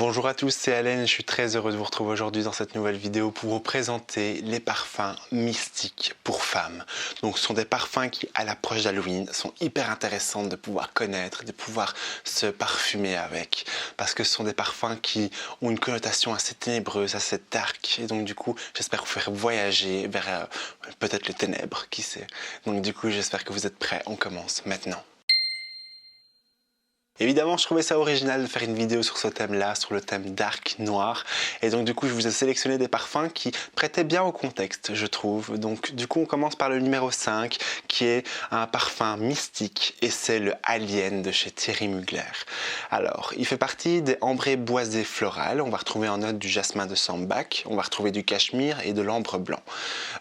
Bonjour à tous, c'est Alain, je suis très heureux de vous retrouver aujourd'hui dans cette nouvelle vidéo pour vous présenter les parfums mystiques pour femmes. Donc ce sont des parfums qui, à l'approche d'Halloween, sont hyper intéressants de pouvoir connaître, de pouvoir se parfumer avec. Parce que ce sont des parfums qui ont une connotation assez ténébreuse, assez dark. Et donc du coup, j'espère vous faire voyager vers peut-être les ténèbres, qui sait. Donc du coup, j'espère que vous êtes prêts, on commence maintenant. Évidemment, je trouvais ça original de faire une vidéo sur ce thème-là, sur le thème dark, noir. Et donc du coup, je vous ai sélectionné des parfums qui prêtaient bien au contexte, je trouve. Donc du coup, on commence par le numéro 5, qui est un parfum mystique, et c'est le Alien de chez Thierry Mugler. Alors, il fait partie des ambrés boisés florales. On va retrouver en note du jasmin de Sambac, on va retrouver du cachemire et de l'ambre blanc.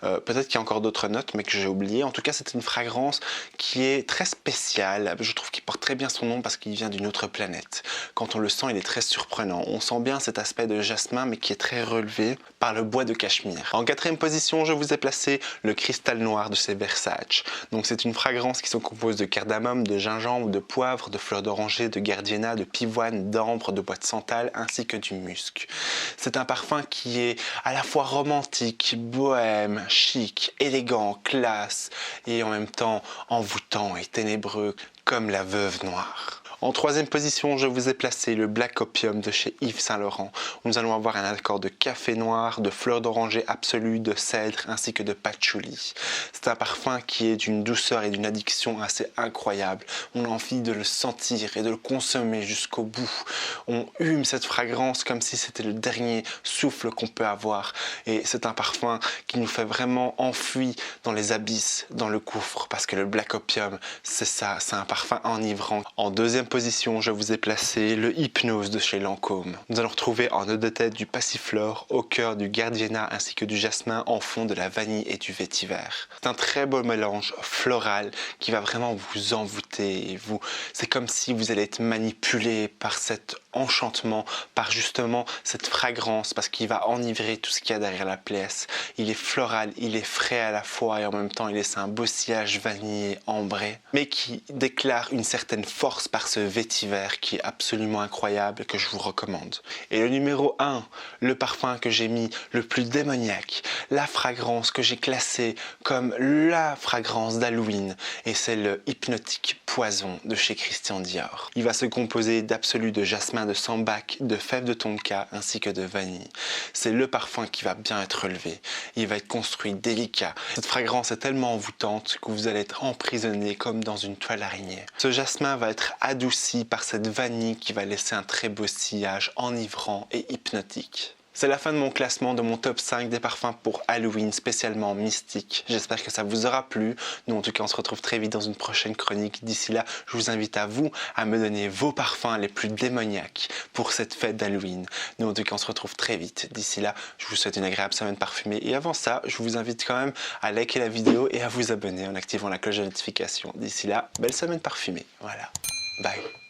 Peut-être qu'il y a encore d'autres notes, mais que j'ai oubliées. En tout cas, c'est une fragrance qui est très spéciale. Je trouve qu'il porte très bien son nom parce qu'il vient d'une autre planète. Quand on le sent, il est très surprenant. On sent bien cet aspect de jasmin, mais qui est très relevé par le bois de cachemire. En quatrième position, je vous ai placé le cristal noir de chez Versace. Donc c'est une fragrance qui se compose de cardamome, de gingembre, de poivre, de fleurs d'oranger, de gardénia, de pivoine, d'ambre, de bois de santal, ainsi que du musc. C'est un parfum qui est à la fois romantique, bohème, chic, élégant, classe, et en même temps envoûtant et ténébreux, comme la veuve noire. En troisième position, je vous ai placé le Black Opium de chez Yves Saint Laurent. Nous allons avoir un accord de café noir, de fleurs d'oranger absolue, de cèdre ainsi que de patchouli. C'est un parfum qui est d'une douceur et d'une addiction assez incroyable. On a envie de le sentir et de le consommer jusqu'au bout. On hume cette fragrance comme si c'était le dernier souffle qu'on peut avoir. Et c'est un parfum qui nous fait vraiment enfuir dans les abysses, dans le gouffre. Parce que le Black Opium, c'est ça, c'est un parfum enivrant. En deuxième position, je vous ai placé le Hypnose de chez Lancôme. Nous allons retrouver en eau de tête du passiflore, au cœur du gardénia ainsi que du jasmin, en fond de la vanille et du vétiver. C'est un très beau mélange floral qui va vraiment vous envoûter. C'est comme si vous allez être manipulé par cet enchantement, par justement cette fragrance, parce qu'il va enivrer tout ce qu'il y a derrière la pièce. Il est floral, il est frais à la fois et en même temps il laisse un beau sillage vanillé, ambré, mais qui déclare une certaine force par ce vétiver qui est absolument incroyable, que je vous recommande. Et le numéro 1, le parfum que j'ai mis le plus démoniaque, la fragrance que j'ai classée comme la fragrance d'Halloween, et c'est le Hypnotique Poison de chez Christian Dior. Il va se composer d'absolu de jasmin de Sambac, de fèves de tonka ainsi que de vanille. C'est le parfum qui va bien être relevé. Il va être construit délicat. Cette fragrance est tellement envoûtante que vous allez être emprisonné comme dans une toile araignée. Ce jasmin va être adouci par cette vanille qui va laisser un très beau sillage enivrant et hypnotique. C'est la fin de mon classement de mon top 5 des parfums pour Halloween spécialement mystique. J'espère que ça vous aura plu. Nous en tout cas on se retrouve très vite dans une prochaine chronique. D'ici là, je vous invite à vous à me donner vos parfums les plus démoniaques pour cette fête d'Halloween. Nous en tout cas on se retrouve très vite. D'ici là, je vous souhaite une agréable semaine parfumée. Et avant ça, je vous invite quand même à liker la vidéo et à vous abonner en activant la cloche de notification. D'ici là, belle semaine parfumée. Voilà. Bye.